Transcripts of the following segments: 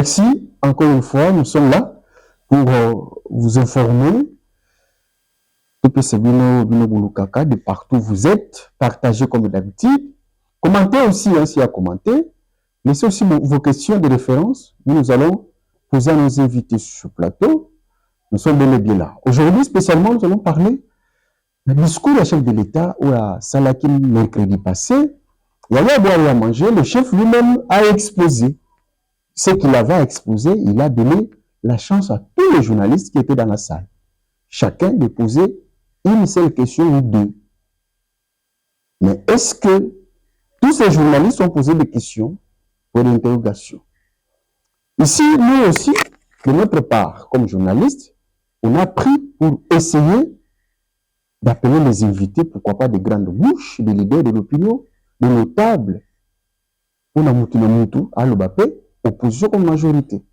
Merci. Encore une fois, nous sommes là pour vous informer. De partout où vous êtes. Partagez comme d'habitude. Commentez aussi, hein, s'il y a commenté. Laissez aussi vos questions de référence. Nous allons poser à nos invités sur ce plateau. Nous sommes bel et bien là. Aujourd'hui, spécialement, nous allons parler du discours du chef de l'État ou à Salakim mercredi passé. Il y avait à boire et à manger. Le chef lui-même a exposé ce qu'il avait exposé. Il a donné la chance à tous les journalistes qui étaient dans la salle. Chacun de poser une seule question ou deux. Mais est-ce que tous ces journalistes ont posé des questions pour l'interrogation? Ici, nous aussi, de notre part, comme journalistes, on a pris pour essayer d'appeler les invités, pourquoi pas des grandes bouches, des leaders de l'opinion, des notables, on a Moutou, Alobapé, opposition comme majorité.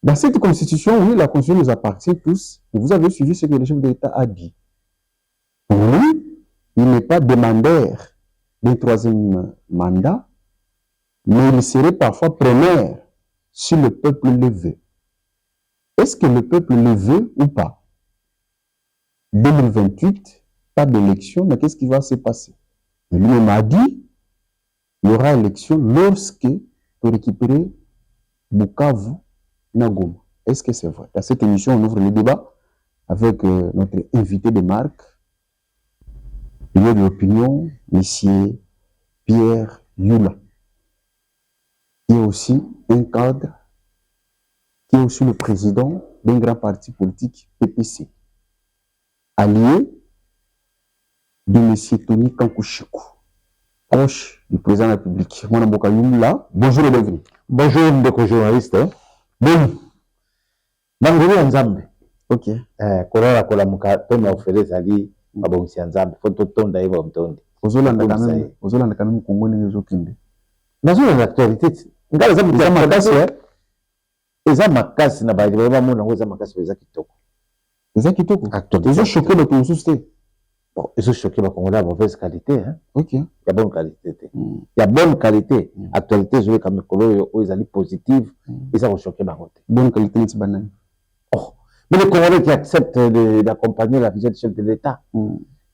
Dans cette constitution, oui, la constitution nous appartient tous. Et vous avez suivi ce que le chef de l'État a dit. Pour lui, il n'est pas demandeur d'un troisième mandat, mais il serait parfois preneur si le peuple le veut. Est-ce que le peuple le veut ou pas? 2028, pas d'élection, mais qu'est-ce qui va se passer? Lui-même a dit, il y aura élection lorsque pour récupérer Bukavu, Nagoma. Est-ce que c'est vrai? Dans cette émission, on ouvre le débat avec notre invité de marque, leader de l'opinion, M. Pierre Yula, qui est aussi un cadre, qui est aussi le président d'un grand parti politique, PPC, allié de M. Tony Kankushiku, proche du président de la République. Mon nom est Yula. Bonjour et bienvenue. Bonjour, les journalistes. Bon, Nangoli Nzambe. Ok. Korora kolamuka Tony Oferez ali mabonsi Nzambe. Foto tonda eva mtondi. Ozolanda quand même Congolais ezokinde. Nazo l'actualité. Ngala za makasi eza makasi na baje ba mona ngoza makasi eza kitoko. Eza kitoko. Ils ont choqué le consulté. Bon, ils ont choqué ba Congolais de mauvaise qualité hein. OK. Il y a bonne qualité. Il y a bonne qualité. Actualité je comme kolo o ezali positive, ils ont choqué ba côté. Bonne qualité c'est banane. Oh, mais les Congolais qui acceptent d'accompagner la vision du chef de l'État,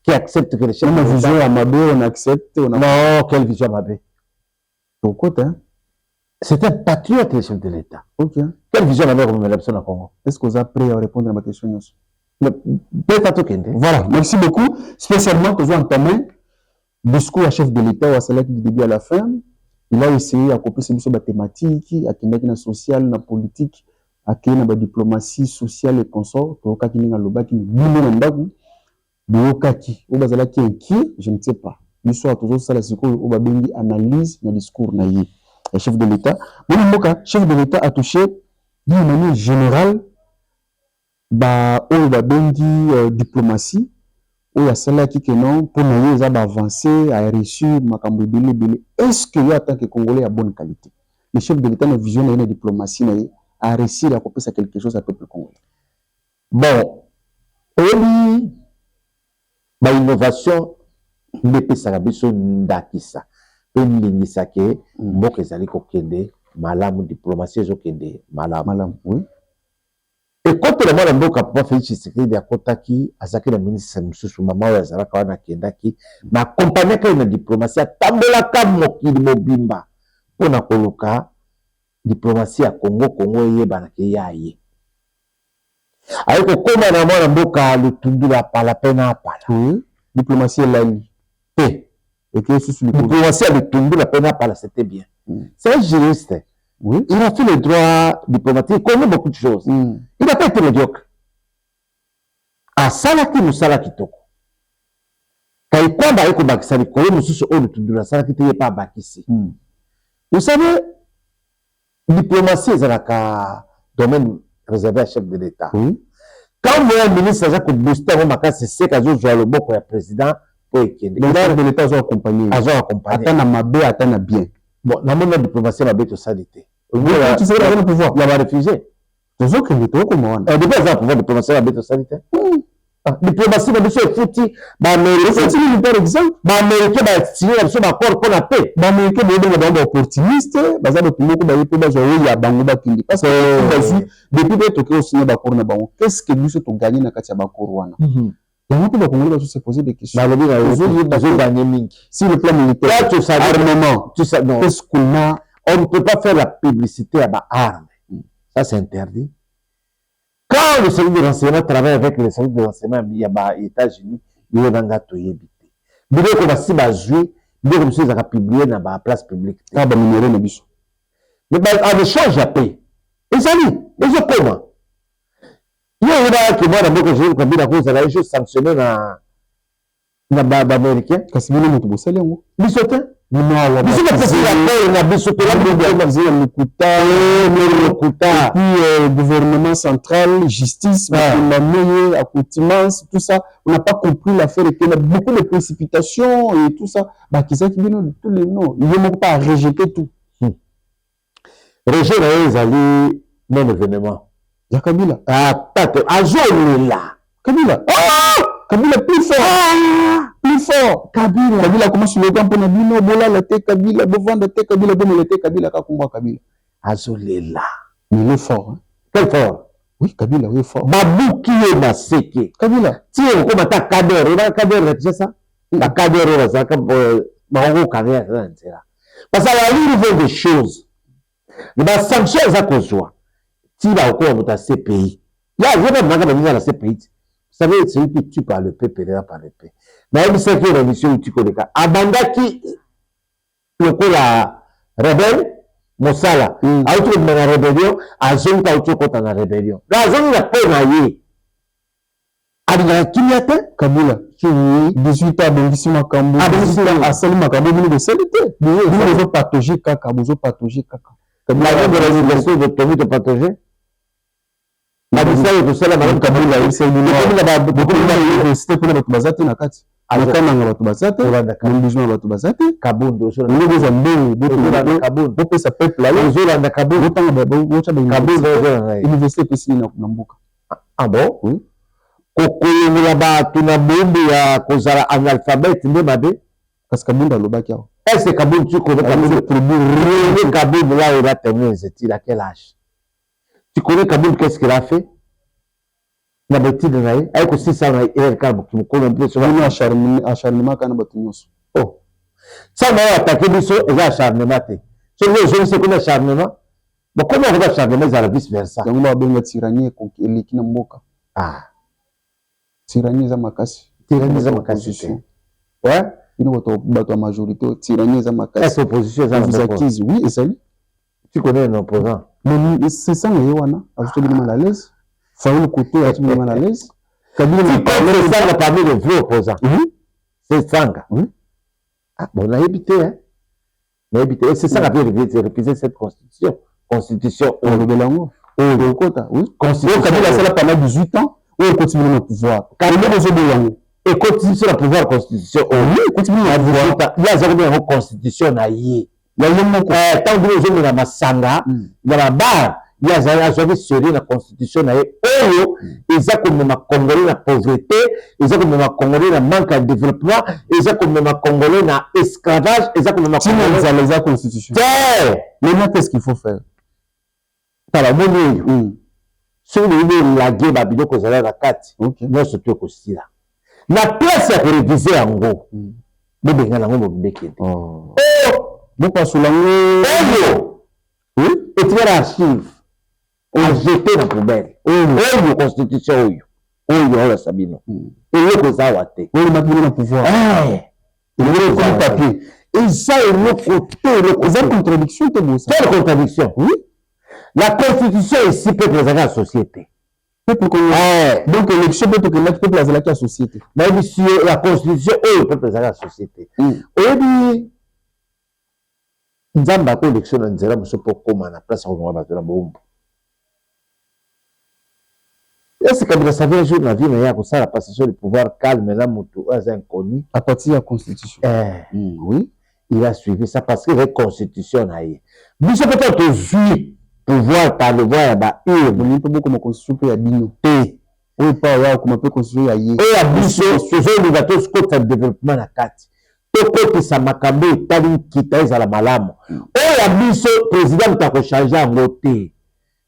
qui acceptent que le chef de l'État... vision à Mabé, on accepte... Non, quelle vision à Mabé? Pourquoi hein? C'est un patriote, le chef de l'État. Ok. Quelle vision à Mabé comme l'élection au Congo? Est-ce que vous êtes prêt à répondre à ma question? Voilà, merci beaucoup. Spécialement que vous entamez le discours à chef de l'État ou à celle du début à la fin. Il a essayé à couper ces thématiques, à qui na social, na politique, à qui na diplomatie sociale et consort, pour qui na lobaki bino na ndaku, bokaki, ou bazala qui inquiet, je ne sais pas. L'histoire toujours ça la siko ou babengi analyse na discours na yé. Le chef de l'État, chef de l'État a touché d'une manière générale ba ou babengi diplomatie ou ya celle qui que non pour nous ça va avancer à réussir makambo bile. Est-ce que y a tant que Congolais à bonne qualité? Le chef de l'État na vision na diplomatie na à réussir à couper ça quelque chose à peuple congolais. Bon, oli ba innovation ndepé sakabiso ndakisa pe ndingisa ke mboka ezali kokende malamu diplomatie ezokende malamu oui. Et quand le monde mboka papa Félix Tshisekedi akotaki azaki na ministre mususu mama oyo azalaka wana akendaki na accompagner ka na diplomatie atambolaka mokili mobimba mpona koluka diplomatie ya Congo eyebana ke yaye ayi kokoma na mwana mboka lutundula pala pena pala. Oui. Diplomatie elali pe et que sous le diplomatie ya lutundula pena pala c'était bien. C'est un juriste. Oui. Il a fait le droit diplomatique, il connaît beaucoup de choses. Il n'a pas été médiocre. À Salaki Moussalaki Toko. Quand il croit que Bakisani, quand il nous sommes de la Salaki, il n'est pas Bakissi. Vous savez, diplomatie, c'est un domaine réservé à chef de l'État. Oui. Quand vous avez un ministre, ça booster c'est ce que vous avez le bon pour le président, pour le chef de l'État a accompagné. Attends à ma bé, attends à bien. Bon, la monnaie diplomatie, ma bête salité. Tu sais, il y a le pouvoir. Il y a des réfugiés. Les autres, ils sont comment? Il y a des pouvoir diplomatie, ma bête salité. diplomatie na biso efuti baaméricain par exemple baaméricain basigné na biso baaccord mpo na paix baaméricain boyebenga bango baopportuniste baza bato moko baye mpe bazwa oyo ya bango bakindi parce que bazwi depuis mpe toke osigne baccord na bango qu'est-ce que biso toganye na kati ya baccord wana yango mpe bakongoli bazo se poser des questions balobi bazoganye mingi sur le plan militaire armement qu'est-ce qu'on a on ne peut pas faire la publicité à baarmes ça c'est interdit. Quand le service de renseignement travaille avec le service de renseignement il y a les États-Unis, il y a des toyebi. Bien qu'on va si bazui, bien comme ça ils ont publié dans la place publique. Ah bah numéro na biso. Mais en échange à paix. Et ça dit, et je comment? Il y a que moi d'abord que j'ai comme bien à cause de la chose sanctionnée na américain. Kasi bino mutu bosali yango. Bisotin. Biso na pesi la paix na bisotela Lokuta. Puis gouvernement central, justice, la meilleure accoutumance, tout ça. On n'a pas compris l'affaire et qu'il y a beaucoup de précipitations et tout ça. Bah qui ça qui vient de tous les noms. Ils ne vont pas rejeter tout. Rejet les alliés même événement. Il y a Kabila. Ah, tata, là. Kabila. Oh! Kabila plus fort. Plus fort. Kabila comment sur le camp pour Nabino, Bola, la tête Kabila, Bovanda, tête Kabila, Bom, la tête Kabila, Kakumba Kabila. Azolela. Mais il est fort. Hein? Quel fort? Oui, Kabila, oui, fort. Babou qui est Maseke. Kabila. Tiens, comment t'as Kader? Il a Kader, tu sais ça? La Kader, ça, comme Maroc, carrière, etc. Parce que la ligne veut des choses. Mais la sanction, ça qu'on soit. Si va encore dans ces pays. Il y a vraiment dans ces pays. Vous savez, c'est lui qui tue par le paix, pèlera par le paix. Mais il s'agit de la mission où tu connais. Abanda qui, le coup, la rebelle, Mosala, a eu tout la rébellion, a zone qui a eu tout contre la rébellion. La zone, la paix, n'a eu. Abanda qui y a été? Kabila. 18 ans, Bengisi Makambo. 18 ans, Assali Makambo, il est célité. Il est patogé, Kaka, il est patogé, Kaka. La zone de la résidence de Tommy de patogé? Madisa tout ça madame Kabila il s'est dit beaucoup de université pour les bazate na kati akana nga batu bazate ndijuma batu bazate kabundo so le des ambe boto kabundo bope sa peuple là les gens na kabundo botanga bocha be kabundo université pesi na mbuka ah bon oui kokoyenga batu na bombe ya kozala analphabète nde mabe parce que kabundo alobaki awo est-ce que kabundo tu connais kabundo là il a terminé ses études à quel âge? Tu connais Kaboul, qu'est-ce qu'il a fait? La bêtise de Naï, avec aussi ça, il a qui me connaît un peu sur acharnement quand on a oh, ça m'a attaqué, il y a acharnement. Je ne sais comment acharnement. Mais comment on va acharnement, il y a vice versa. On va bien la tyrannie et l'équine mboka. Ah, tyrannie, ça m'a cassé. Tyrannie, ça m'a cassé. Ouais, il y a une majorité, tyrannie, ça m'a cassé. Est-ce opposition, ça m'a cassé? Oui, et ça. Tu connais un opposant? Mais c'est ça, mais Yoana, ajouter le mal à l'aise. Faoul Kouté, ajouter le mal à l'aise. Kabila, c'est ça parmi les vrais opposants. C'est Sanga. Ah, bon, on a évité, hein. On a évité. C'est ça qui a refusé cette constitution. Constitution. On le bélango. On Kota, oui. Constitution. Kabila, ça pendant 18 ans. Où on continue le pouvoir. Kabila, on bélango. Et constitution, le pouvoir, constitution. Oui, continue le pouvoir. Il y a une constitution à y. Il y a un tant que nous sommes dans Masanga, il y a la barre, il y a un sérieux la constitution, il y a comme ma Congolais la pauvreté, il y a comme ma Congolais la manque de développement, il y a comme ma Congolais la esclavage, il y a comme ma Congolais la constitution. Maintenant, qu'est-ce qu'il faut faire? Par la monnaie, si vous voulez la guerre, Babylone, que vous avez la carte, moi, je suis aussi là. La place est révisée en gros. Mais bien, il y a un peu oh. Beaucoup sur l'angle. Oui, et tu vas l'archive. On a jeté dans la poubelle. Oh, constitution. Oh, la Sabino. Et le cosa waté. Oh, le maquillage dans pouvoir. Et le papier. Et ça, il nous faut une contradiction, quelle contradiction? Oui. La constitution ici peut présenter la société. Donc, l'élection peut présenter la société. Mais la constitution, peut présenter la société. Oui. Nzamba ko élection na nzela moso po koma na place ko ba na bombo. Est-ce que vous savez un jour la vie meilleure que ça la passation du pouvoir calme là mutu az inconnu à partir de la constitution. Oui, il a suivi ça parce que la constitution na yé. Biso peut-être vu pouvoir par le voir ba on peut beaucoup ma constitution peut ya bino. Oui, pas là, comme on peut construire ailleurs. Et à biso, ce sont les gâteaux de développement à 4. Toko qui sa makambe, tali kita za la malamu. Et à biso, président t'a changé en voté.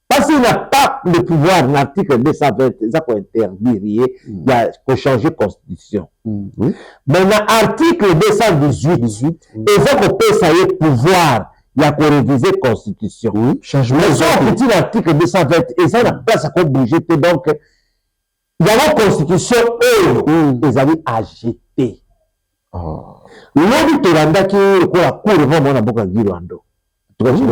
Parce qu'il n'a pas le pouvoir, l'article 220, ça pour interdire, il y a pour changer la constitution. Oui. Mais l'article 218, et ça qu'on peut ça y est pouvoir, il y a pour réviser la constitution. Oui. Changement. Mais ça, petit l'article 220, et ça, la place à quoi bouger, donc, il y a une constitution, ils avaient agité. L'autre, tu l'as dit que la cour est vraiment beaucoup de Girando. J'ai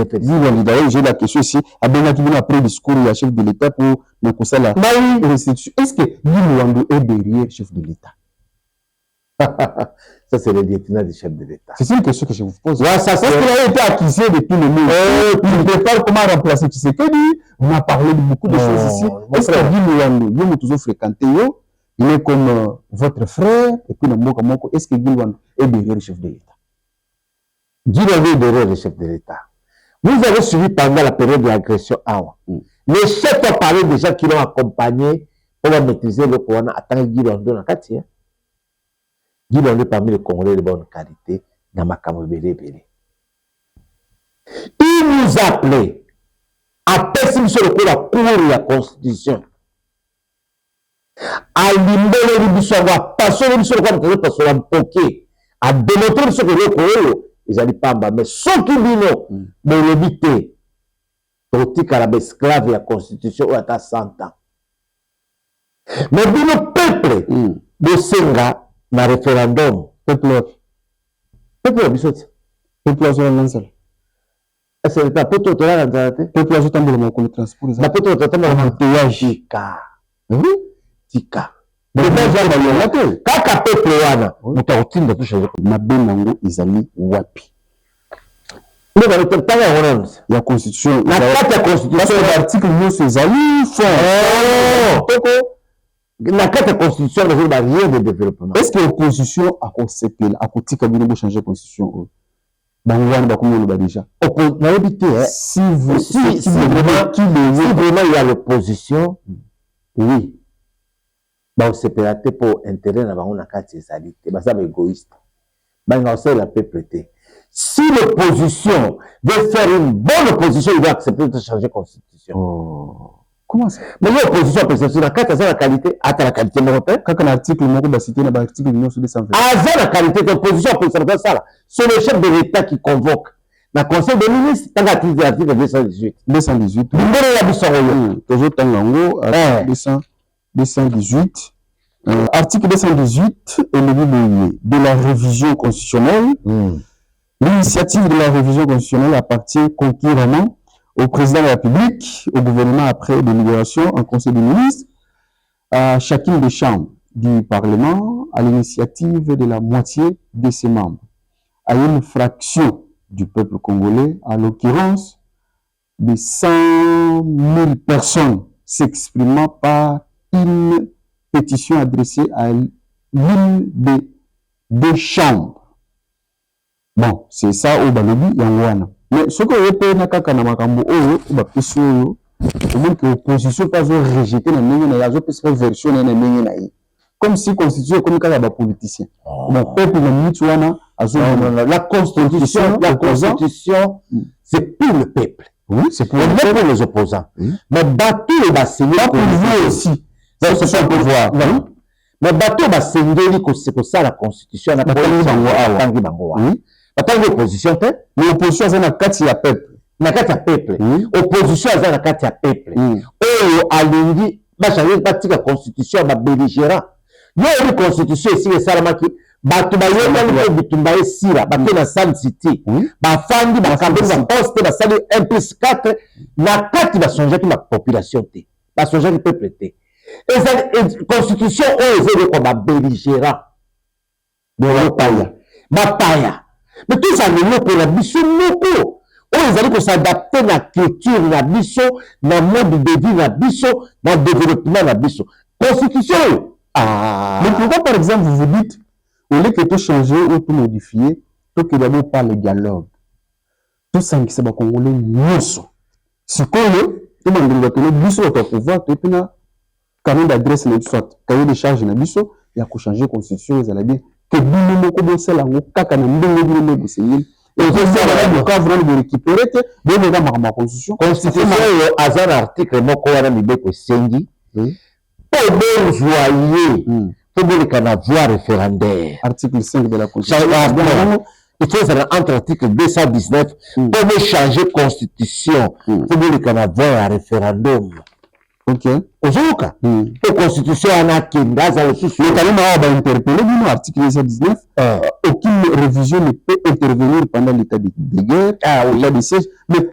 la question ici. Après le discours, il y a chef de l'État pour le conseil la restitution. Est-ce que Guy est derrière le chef de l'État? Ça, c'est le lieutenant du chef de l'État. C'est une question que je vous pose. Ouais, ça, est-ce qu'il a été accusé de tout le monde? Il prépare comment remplacer Tshisekedi. On a parlé de beaucoup de choses ici. Est-ce que Guy Luando, toujours fréquenté, il est comme votre frère, et puis est-ce que Guy Luando est derrière le chef de l'État? Guy Luando est derrière le chef de l'État. Vous avez suivi pendant la période de l'agression Awa. Les chefs ont parlé des gens qui l'ont accompagné pour maîtriser le Corona. Attends, Guy Luando dans le quartier. Guy Luando parmi les Congolais de bonne qualité dans ma camobélé. Il nous a appelé à pessimer sur le coup la cour de la Constitution. À limber les bisous, à passer les bisous, à poquer, à démontrer ce que le Congolais. Ils allaient pas mais ceux qui disent mais l'habité, politique à l'esclave et la constitution, on a 100 ans. Mais le peuple de Senga, dans le référendum, peuple c'est le peuple de la peuple de la transport. La peuple de la Tika. Kaka peuple wana mutaotinda tushaje mabenango izali wapi ndio wanataka ya constitution na kati ya constitution l'article nyonso ezali fort na kati ya constitution na barrière de développement. Est-ce que l'opposition a concepté a kotika bino bo changer constitution bango wana bakomi ba déjà na habité si vraiment il y a l'opposition oui. Bah, séparé pour intérêt dans la carte de salité, bah ça va égoïste. Bah, on la peuple. Si l'opposition veut faire une bonne opposition, il doit accepter de changer la constitution. Oh. Comment ça? Mais l'opposition peut se la carte, la qualité, attends la qualité européenne. Quand un article, on va citer l'article 1920. Ah, la qualité de l'opposition peut se faire ça. C'est le chef de l'État qui convoque. Le Conseil des ministres, dans l'article 218. 218. Toujours dans l'ango, 218. Article 218 est le livre de la révision constitutionnelle. L'initiative de la révision constitutionnelle appartient concurremment au président de la République, au gouvernement après délibération en Conseil des ministres, à chacune des chambres du Parlement, à l'initiative de la moitié de ses membres, à une fraction du peuple congolais, à l'occurrence de 100 000 personnes s'exprimant par une pétition adressée à l'une des deux chambres. Bon, c'est ça au Balobi Yangwana. Mais ce que vous pouvez faire na makambo oyo ba peso oyo, au que l'opposition pas rejeter na ndenge na yazo pesa version na ndenge na yi. Comme si constitution comme kaka ba politicien. Bon, peuple na mutu wana azo la constitution c'est pour le peuple. Oui, c'est pour les opposants. Mais battu et bassigné pour nous aussi. Ça, c'est ça pour voir. Mais bateau va s'engager que c'est ça la constitution. La bango. Oui. Batangi opposition te. Mais opposition c'est na kati ya peuple. Na kati ya peuple. Opposition c'est na kati ya peuple. Oh alingi ba changer batika constitution ba belligérant. Yo une constitution ici les salamaki bato ba yenda ni bitumba esira bato na Sun City. Ba fandi ba kambi ba poste ba sali 1+4 na kati ba changer la population te. Ba changer le peuple te. Et la constitution est comme un belligérant. Bapaya. Mais tout ça, c'est pour la mission. Ils allaient s'adapter à la culture, la mission, le mode de vie, la mission, le développement, la mission. Constitution. Ah. Mais pourquoi, par exemple, vous vous dites, au lieu que tout changer ou tout modifier, tout que d'abord par le dialogue. Tout ça, c'est le Congolais, nous. C'est quoi, tout le monde doit tenir, nous, au pouvoir, tout le monde. canon d'adresse soit cahier de charge na biso ya ko changer constitution ezala bien que bino moko bosala ngo kaka na ndenge bino boseyeli et je sais là ka vraiment de récupérer te bino ga ma constitution yo azan article moko wana mibeko sengi po bonjoyer po boleka na voie référendaire article 5 de la constitution il faut faire entre article 219 pour changer constitution pour boleka na voie à référendum. Ok. Ozoka. La constitution en a qui dans le sous. Le Kalima a interpellé l'article 219. Aucune révision ne peut intervenir pendant l'état de guerre, l'état de siège. Mais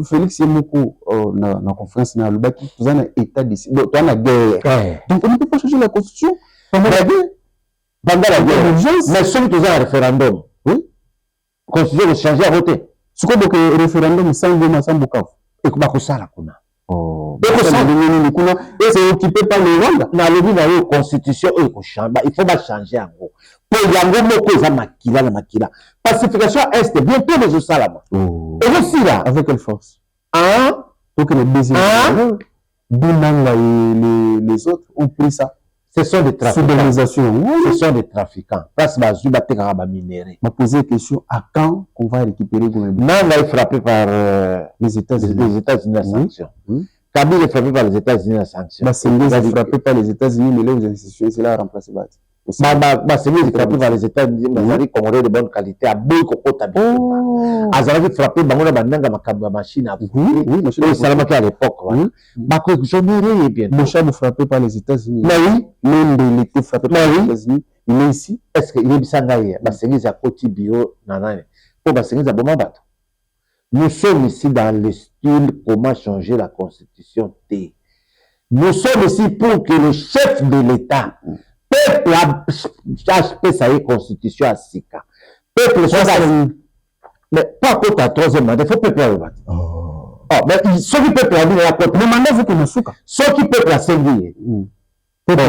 Félix Yemoko, dans la conférence, dans le bac, vous avez un état de siège. Donc, on a guerre. Donc, on ne peut pas changer la constitution pendant la guerre. Pendant la guerre. Mais celui qui a un référendum, oui. La constitution est changée à voter. Ce qu'on dit référendum sans Goma, sans Bukavu. Et comment ça la kuna? Oh. Donc, c'est occupé par le Rwanda. Dans la constitution, il faut pas changer en gros. Pour Yango Moko, ça makila, la makila. Pacification Est, bientôt les Osalama. Et aussi là. Avec quelle force? Hein? Donc, les désirs. Binanga et les autres ont pris ça. Ce sont des trafiquants. Ce sont des trafiquants. Place Bazou, Batekara minéré. On va poser la question à quand on va récupérer Nanga est frappé par les États-Unis à sanction. Kabila est frappé par les États-Unis à sanction. Bassengé est frappé par les États-Unis, mais là, vous institutions, c'est là à remplacer Bati. Bassengé est frappé par les États-Unis, mais Azari Congolais de bonne qualité, à beaucoup de Kota. Azari frappé, Bangola Bandanga, ma machine à vous. Oui, machine à l'époque. Bako, je n'ai bien. Mouchab frappé par les États-Unis. Mais oui. Même il était frappé par les États-Unis. Il est ici. Est-ce qu'il est Bissangaï? Bassengé est à côté bio, nanane. Pour Bassengé, à Bomabato. Nous sommes ici dans le style comment changer la constitution T. Nous sommes ici pour que le chef de l'État, peuple a sa constitution à Sika. Peuple soit mais pas contre la troisième mandat, il faut peuple à le battre. Oh, mais ceux qui peuple a mis la côte, le mandat vous connaissez Souka. Ceux qui peuple a servi. Peuple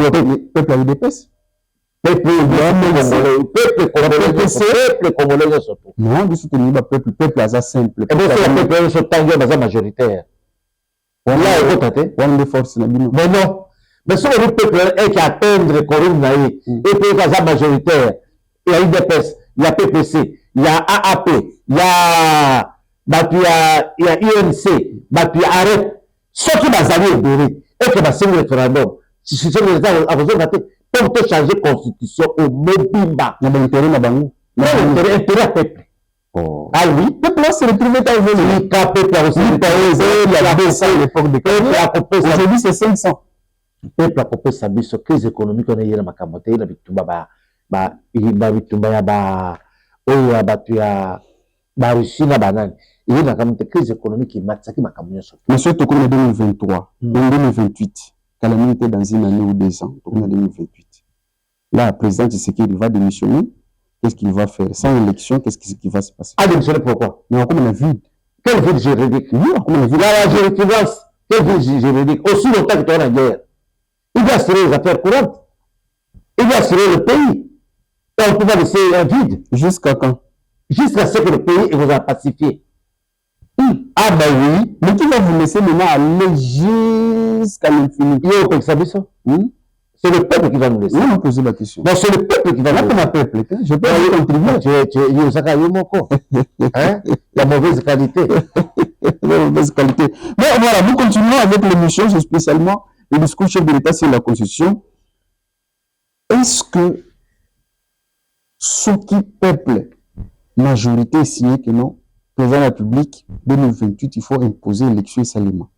a eu des pèses. Peuple congolais surtout. Non, du soutien peuple à ça simple. Et bien c'est le peuple sur tango dans majoritaire. Voilà, il faut tenter. On est force mais non. Mais si le peuple est qui atteindre Corinne Naï, et puis dans sa majoritaire, il y a IDPS, il y a PPC, il y a AAP, il y a UNC, il y a AREP. Ceux qui vont aller libérer, et qui vont signer le référendum, si c'est le résultat, à vous autres, pour te changer la constitution au Mobimba. Il y a intérêt à Bangou. Il y a intérêt à peuple. Ah oui, peuple là, c'est le privé à évoluer. Il y a peuple aussi. Il y a 200 à l'époque de peuple. Aujourd'hui, c'est 500. Peuple a coupé sa mise sur crise économique. On a eu la macamote, la bitumba, bitumba ya ba, oya batu ya ba Russie na banane. Il y a une crise économique qui m'a tsaki macamote sur. Monsieur Tokon en 2023, en 2028, calamité dans une année ou 2 ans, Tokon en 2028. Là, le président Tshisekedi va démissionner. Qu'est-ce qu'il va faire? Sans élection, qu'est-ce qui va se passer? Ah, démissionner pourquoi? Mais comme on a vu. Quel vide juridique? Oui, comme on a vu. La jurisprudence, quel vide juridique? Aussi longtemps que tu es en guerre. Il doit assurer les affaires courantes. Il doit assurer le pays. Et on peut pas laisser un vide. Jusqu'à quand? Jusqu'à ce que le pays vous a pacifié. Ah ben oui. Mais qui va vous laisser maintenant aller jusqu'à l'infini? C'est le peuple qui va nous laisser. On va poser la question. Non, c'est le peuple qui va nous laisser. Peuple, je peux y contribuer. La mauvaise qualité. La mauvaise qualité. Mais voilà, nous continuons avec l'émission, spécialement le discours chef de l'État sur la Constitution. Est-ce que ce qui peuple, majorité, signé que non, président de la République, 2028, il faut imposer l'élection seulement.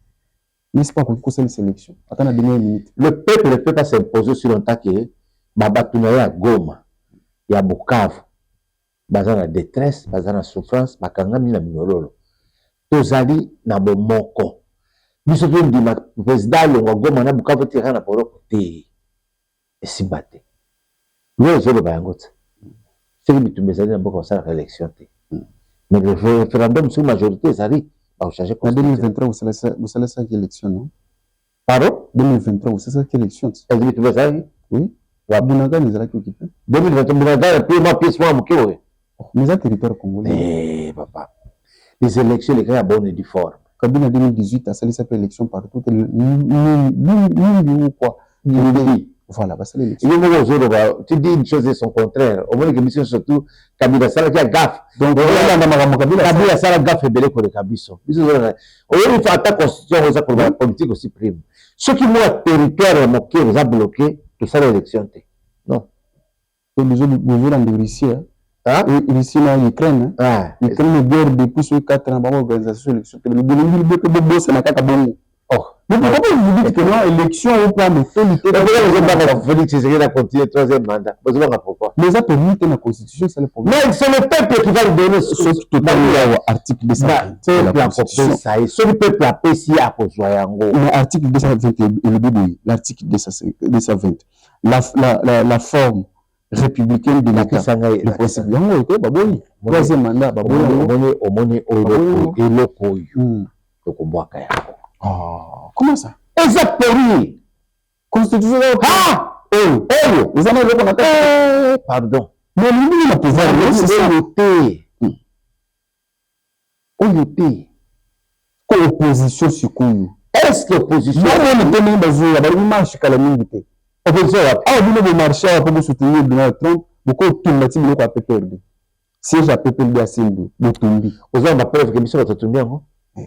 N'est-ce pas qu'on peut cette élection? Attends la dernière minute. Le peuple ne peut pas s'imposer sur le temps que Babatounaï à Goma, il y a Bukavu, bazan la détresse, bazan la souffrance, bakangami na minololo. Tozali na bomoko. Nous sommes dit le président le Goma na Bukavu tirana na poro côté. Et si batte. Nous je le bayangote. C'est que tu me dis na boko ça l'élection té. Mais le référendum sur majorité ça dit en 2023, vous savez ça quelle élection, non? Pardon? 2023, vous savez ça quelle élection? Tu veux ça? Oui. Wabunaga, nous allons occuper. 2023, Bunaga, puis moi, pièce moi, mais un territoire congolais. Eh, papa. Les élections, les gars, bonnes et difformes. Kabila 2018 a salé cette élection partout. Lui, quoi. Voilà, bah, c'est l'élection. Tu dis une chose et son contraire. Au moins, que surtout, Kabila Sala qui a gaffe. Donc, Kabila Sala gaffe et belé pour le Kabiso. Il faut attaquer la constitution pour la politique aussi prime. Ceux qui ont un territoire moqué, vous a bloqué, tout ça l'élection. Non. Donc, les autres en Russie, Russie, en Ukraine, Ukraine est guerre depuis ce 4 ans, l'organisation élection. Le boulot, c'est la carte à bon. Donc, pourquoi vous dites que non, élection au plan de félité? Félix Tshisekedi a continué le 3e mandat. Pourquoi? Mais ça permet la constitution, c'est le problème. Mais c'est le peuple qui va le donner ce totalement article 220. C'est le peuple a payé à Kozoyango. L'article 220 et le bébé, l'article 220. La forme républicaine de l'État. Le principe. Yango était baboni. 3e mandat, baboni. Omoni oyo eloko oyo. Tokombwaka yango. Comment ça? Exactement. Constitution. Vous avez le qu'on pardon. Mais lui, il a pouvoir. C'est ça. Oyoté. Opposition sur quoi? Est-ce que l'opposition. Non, on était même basé à la marche à la minute. Opposition. Vous voulez marcher pour soutenir Donald Trump. Beaucoup de monde qui a perdu. Si j'ai perdu à Simbi, de Tumbi. Vous avez ma preuve que monsieur va te tomber, non? Je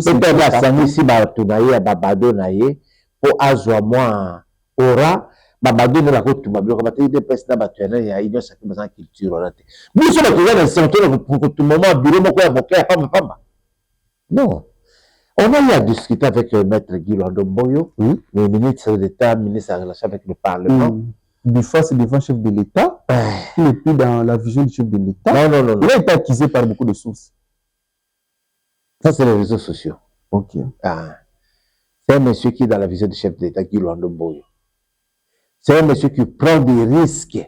sais si batunaye babado naye po azwa moi ora babado na ko tuma biloko bateli de pesa batwana ya union sacrée dans culture orate biso batuna na centre pour que tout moment bureau moko ya moka pamba non on a eu à discuter avec maître Guy Lwandomboyo le ministre d'État ministre en relation avec le Parlement du face devant chef de l'État il n'est plus dans la vision du chef de l'État non il a été accusé par beaucoup de sources. Ça, c'est les réseaux sociaux. Ok. C'est un monsieur qui est dans la vision du chef d'État, Guy Lwandomboyo. C'est un monsieur qui prend des risques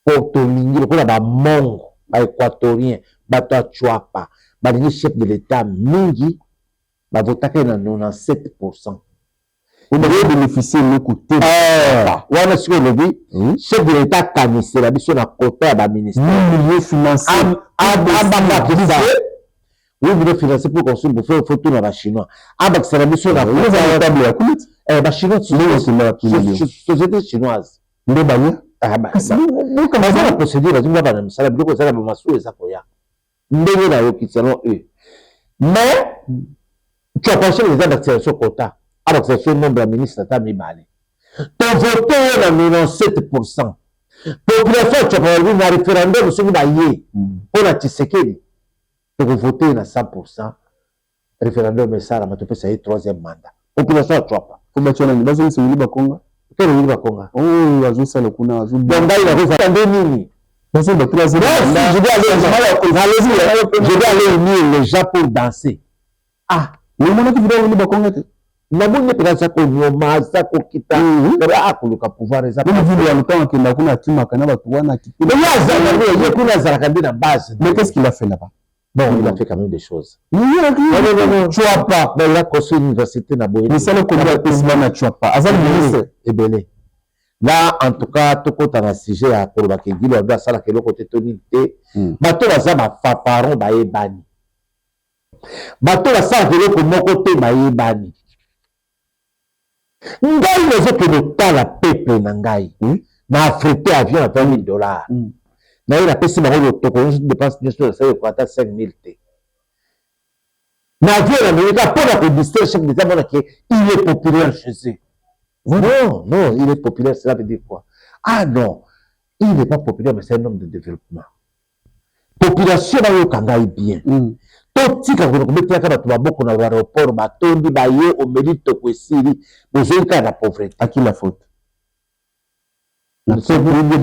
pour Tolingi, pour la Mongo, équatorien, Bato Chouapa, le chef de l'État, Mingi, va voter à 97%. Vous devez bénéficier de côté. On a su le chef de l'État, Kanissé, la mission à côté à la ministère. Milieu financier. Oui, vous devez financer pour construire, pour faire photo dans la Chinois. C'est la mission à côté. La Chinois, société chinoise. Mais la procédure, vous avez ça, la bloc, ça, la massou et ça, pour ya. Mais, tu as pensé les d'accélération quota. Accélération nombre de ministres, t'as mis balé. Tu as voté à 97%. Population, tu as parlé d'un référendum sur l'Aïe. On a Tshisekedi. Vous votez à 100%. Référendum, ça, la matopé, ça y est, 3e mandat. Population, tu vois pas. Faut battre la base, c'est Wili Bakonga. Quel est Wili Bakonga? Oh, il a joué ça le coup. Il a joué. Donc, il a joué ça. Je vais aller unir les gens pour danser. Mais moi, tu voudrais Wili Bakonga. Namoni peut-être ça qu'on yoma ça qu'on quitte kuluka pouvoir ça mais vu le temps que na kuna kima kana batu wana kitu mais il kuna zarakandi na base mais qu'est-ce qu'il a fait là-bas? Bon, il a fait quand même des choses. Non, tu vois pas mais il a construit une université na Boye mais ça le combat président na tu vois pas azal ministre et belé là en tout cas tout côté na sujet à pour bakedi le doit ça la que le côté tonité bato baza ba parents ba ebani bato la ça que le moko te ba ebani ngai nazokende tala peuple na ngai na affrété avion à $20,000 na ye napesi bango lotoko nyonso dépense nyonso nasali ekwata 5 000 te na avion nameleka mpona kodistraire chef d'état monake il est populaire chez eux non il est populaire cela veut dire quoi non il n'est pas populaire mais c'est un homme de développement population bayoka ngai bien totika kometelaka bato baboko na aéroport batondi baye omeli toko esili bozwi kaka na pauvreté à qui la faute? C'est vous, oui,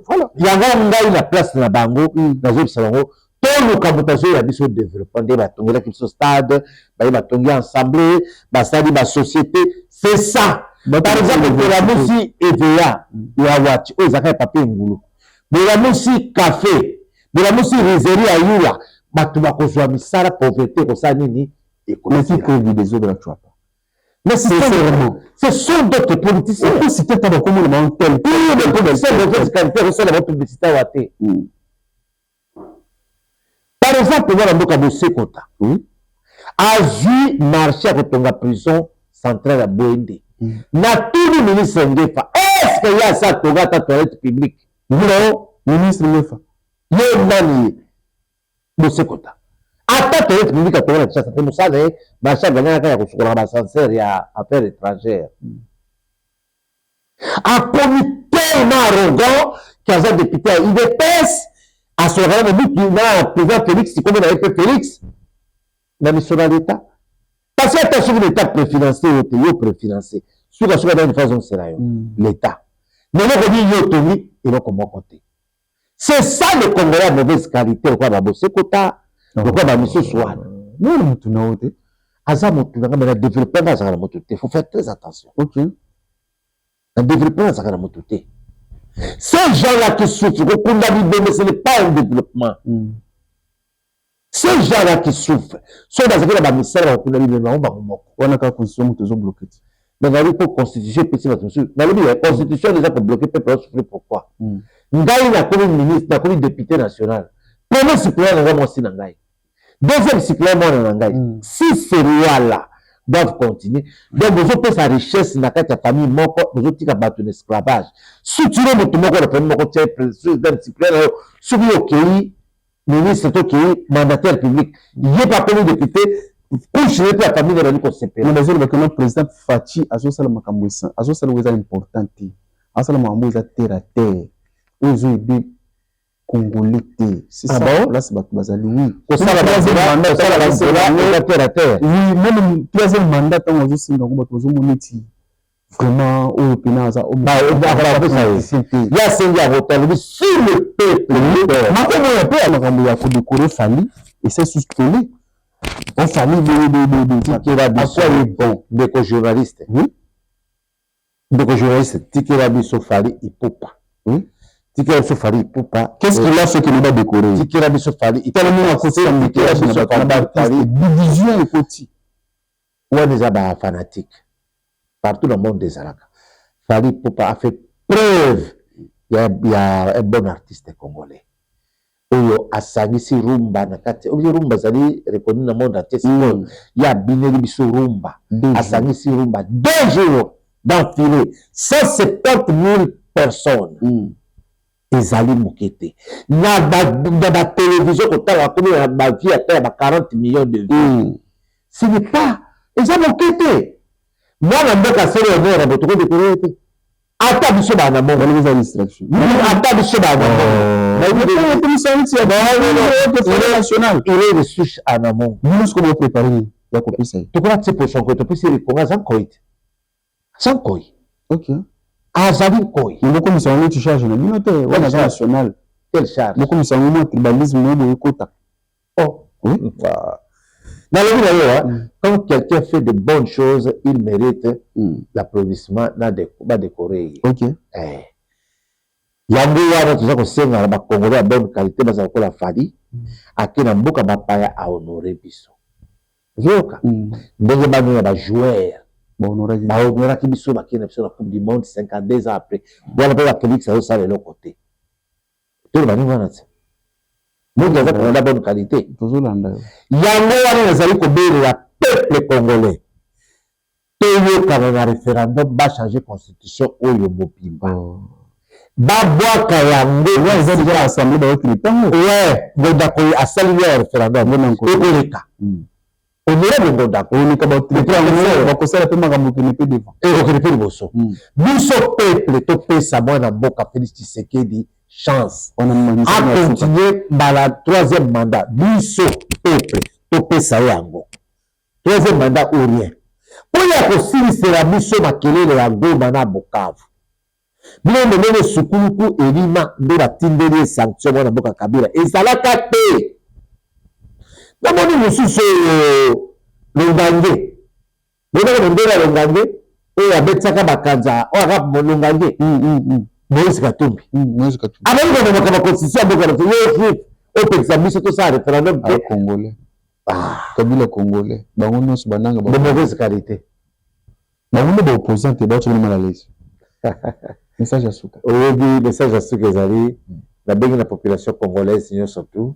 voilà. Il y a la place na bango, dans le salon. Tout le cabotage a dit sur le développement de la tongue, la stade, la tongue ensemble, la stade, la société. C'est ça. Par exemple, pour la musique EVA, il y a Watch, ils ont papier ngoulou. Pour la musique café, pour la musique rizerie à Yula, Batuma Kozwa Misara, pauvreté, comme ça, Nini, et mais qui crée des autres, tu vois pas. Mais ce sont d'autres politiciens. On peut citer comme le monde tel. Oui, mais les politiciens de qualité reçoivent la publicité à Waté. par exemple mwana mboka Bosekota azwi marché ya kotonga prison centrale ya Bwende na tuni ministre Ngefa est-ce que ya sa tonga ata toilette publique non ministre Ngefa ye nani Bosekota ata toilette publique atonga na Kinshasa te mosala ye marché aganyaka ya kosukola basancer ya affaires étrangères akomi tellement arrogant qu'aza député ya UDPS asokana na butu na président Félix comme na ye Félix na mission na l'État parce que ata soki l'État préfinancé yo préfinancé soki dans une façon c'est là l'État mais eloko nini yo otongi eloko moko te c'est ça le Congolais de mauvaise qualité lokola babosekota lokola bamisusu wana nini mutu na yo te aza motu nanga mais na développement azaka na motu te faut faire très attention ok na développement azaka na motu te ces gens-là qui souffrent kokunda bibembe ce n'est pas un développement ces gens-là qui souffrent soki bazaki na bamisala bakunda bibembe bango bango moko wana kaka constitution moto ezobloke te mais nalobi mpo constitution epesi bato mosusu nalobi constitution déjà kobloke mpe peut souffrir pourquoi ngai nakomi ministre nakomi député national premier suppléant na ngai mwasi na ngai deuxième suppléant mwana na ngai si ces lois-là doivent continuer donc bozopesa richesse na kati ya famille moko bozotika bato na esclavage sutire motu moko na famille moko tia président suppléant na yo soki okei ministre tokei mandataire public ye pa komi député couche ne pe ya famille na bali kosepela mais bazoloba ke no président Faci azosala makambo azosala oyo eza important te azosala makambo eza terre à terre oyo ezoyede congolais te c'est ça place bato bazali oui osala terre à terre oui même troisième mandat ntango azosenga ngo bato bazomona eti vraiment oyo pena aza ya sengi ya vote alobi sur le peuple makambo oyo mpe ya makambo ya kodécorer Fally ese susu tole on Fally tikela biso bon ndeko journaliste ndeko journaliste tikela biso Fally ipupa tikela biso Fally ipupa qu'est-ce qu'il a fait que ne pas décorer tikela biso Fally tellement à côté de Fally division ekoti wana eza ba fanatique partout dans le monde des Alaka. Fally Ipupa a fait preuve il y a un bon artiste congolais. Oyo asangisi rumba na kati. Oyo rumba zali reconnu dans le monde entier. Il y a bineli biso rumba. Asangisi rumba 2 jours d'affilée. 170 000 personnes. Ezali mokete. Na ba télévision kotala komi na ba vie à 40 millions de vues. Ce n'est pas ezali mokete. Mwana mboka sele ya na boto ko décorer te ata biso ba na mongo les distraction ata biso ba na mongo na ile commission ya ba national ile recherche ana mongo nous ko préparer ya ko pesa to ko tse potion ko to pesa ko nga sans koi ok azali koi nous commission ni charge na minote wana national quelle charge nous commission ni tribalisme no ekota oh oui quand quelqu'un fait de bonnes choses, il mérite l'applaudissement dans décorer. Ok. Yango wana tuza kosenga na ba Congolais de bonne qualité baza ko la Fally akina mboka bapaya a honorer biso. Zoka. Ndenge banu ba joueur ba honorer ki biso bakina biso na Coupe du Monde 52 ans après. Voilà pas Félix a ça de l'autre côté. Tout le monde wana. Mungu aza kwa bonne qualité. Tozolanda. Yango wana nazali kobele ya peuple congolais. Toyo kana na référendum ba changer constitution oyo mobimba. Ba bwaka yango eza déjà assemblée ba yoki tango. Ouais, ngoda ko asali ya référendum ngona ko eleka. Honorable ngoda ko ni ka ba triangle ba ko sala pe makambo ke ne pe devant. Et ko ne pe boso. Biso peuple to pesa mwana mboka Félix Tshisekedi chance on a continué dans la 3e mandat biso peuple to pesa yango 3e mandat ou rien pour ya ko silisela biso makelele ya Goma na Bukavu bino menene sukuluku elima ndo batindeli sanction mwana mboka Kabila ezalaka te na moni mususu longange bino ndela longange oyo abetsaka bakanza oyo aka longange Moïse Katumbi. Moïse Katumbi. Avec la constitution, au Pexabiso, tout ça, référendum congolais. Kabila congolais. Bangono se bananga. De mauvaise qualité. Bangono ba opposant te ba tu mal à l'aise. Message à Souka. Oui, message à Souka Zali. La bonne la population congolaise, sinon surtout.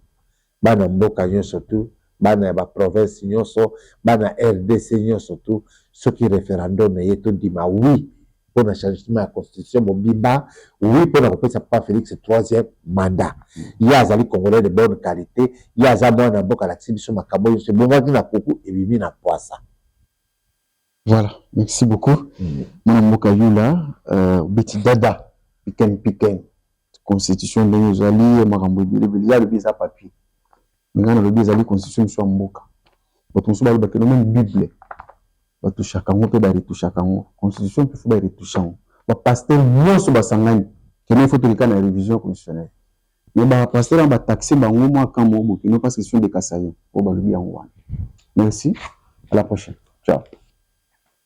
bana mboka nyonso tu bana ya baprovince nyonso bana RDC nyonso tu soki référendum eye tondima oui mpona changement ya constitution mobimba oui mpona kopesa papa Félix 3e mandat ye azali congolais de bonne qualité ye aza mwana mboka alakisi biso makambo nyonso ebongaki na kuku ebimi na poisa. Voilà, merci beaucoup. Mwana mboka yula beti dada piken constitution ndenge ezali makambo ebele ya lobi eza papier nga na lobi ezali constitution miso ya mboka bato mosusu balobi bakeno meme bible batushaka yango mpe baretushaka yango constitution mpe fo baretusha yango bapaster nyonso basangani keno fo toleka na révision constitutionnelle me bapaster yango bataxe bango mwaka mo bokeno parce que question de kasaye po balobi yango wana. Merci, à la prochaine, ciao.